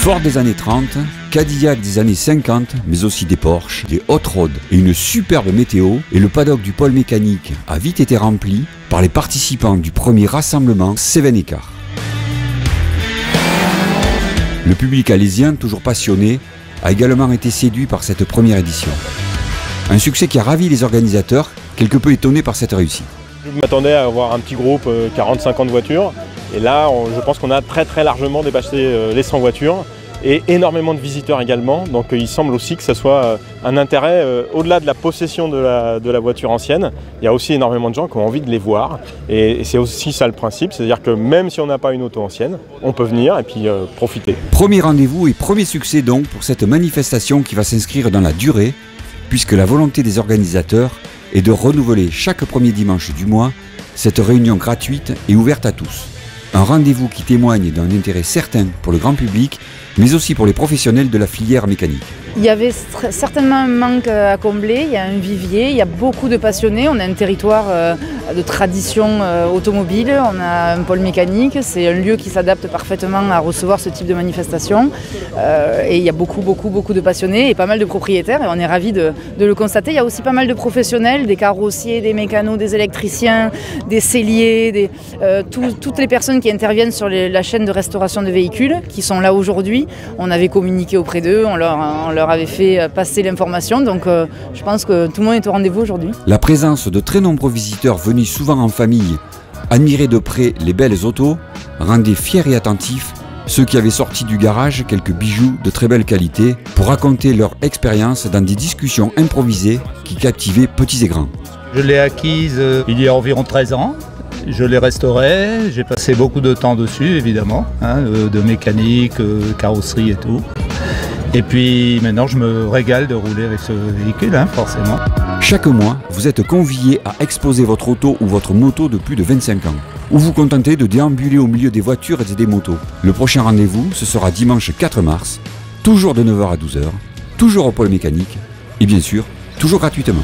Ford des années 30, Cadillac des années 50, mais aussi des Porsche, des hot rods et une superbe météo, et le paddock du pôle mécanique a vite été rempli par les participants du premier rassemblement Seven Car. Le public alésien, toujours passionné, a également été séduit par cette première édition. Un succès qui a ravi les organisateurs, quelque peu étonnés par cette réussite. Je m'attendais à avoir un petit groupe, 40-50 voitures, et là je pense qu'on a très largement dépassé les 100 voitures, et énormément de visiteurs également, donc il semble aussi que ça soit un intérêt au-delà de la possession de la voiture ancienne. Il y a aussi énormément de gens qui ont envie de les voir, et c'est aussi ça le principe, c'est-à-dire que même si on n'a pas une auto ancienne, on peut venir et puis profiter. Premier rendez-vous et premier succès donc pour cette manifestation qui va s'inscrire dans la durée, puisque la volonté des organisateurs est de renouveler chaque premier dimanche du mois cette réunion gratuite et ouverte à tous. Un rendez-vous qui témoigne d'un intérêt certain pour le grand public, mais aussi pour les professionnels de la filière mécanique. Il y avait certainement un manque à combler, il y a un vivier, il y a beaucoup de passionnés, on a un territoire de tradition automobile, on a un pôle mécanique, c'est un lieu qui s'adapte parfaitement à recevoir ce type de manifestation, et il y a beaucoup de passionnés et pas mal de propriétaires, et on est ravis de le constater. Il y a aussi pas mal de professionnels, des carrossiers, des mécanos, des électriciens, des selliers, toutes les personnes qui interviennent sur la chaîne de restauration de véhicules, qui sont là aujourd'hui. On avait communiqué auprès d'eux, on leur avait fait passer l'information, donc je pense que tout le monde est au rendez-vous aujourd'hui. La présence de très nombreux visiteurs venus souvent en famille, admirer de près les belles autos, rendait fiers et attentifs ceux qui avaient sorti du garage quelques bijoux de très belle qualité pour raconter leur expérience dans des discussions improvisées qui captivaient petits et grands. Je l'ai acquise il y a environ 13 ans. Je l'ai restaurée, j'ai passé beaucoup de temps dessus évidemment, de mécanique, carrosserie et tout. Et puis maintenant je me régale de rouler avec ce véhicule, forcément. Chaque mois, vous êtes convié à exposer votre auto ou votre moto de plus de 25 ans, ou vous contentez de déambuler au milieu des voitures et des motos. Le prochain rendez-vous, ce sera dimanche 4 mars, toujours de 9h à 12h, toujours au pôle mécanique, et bien sûr, toujours gratuitement.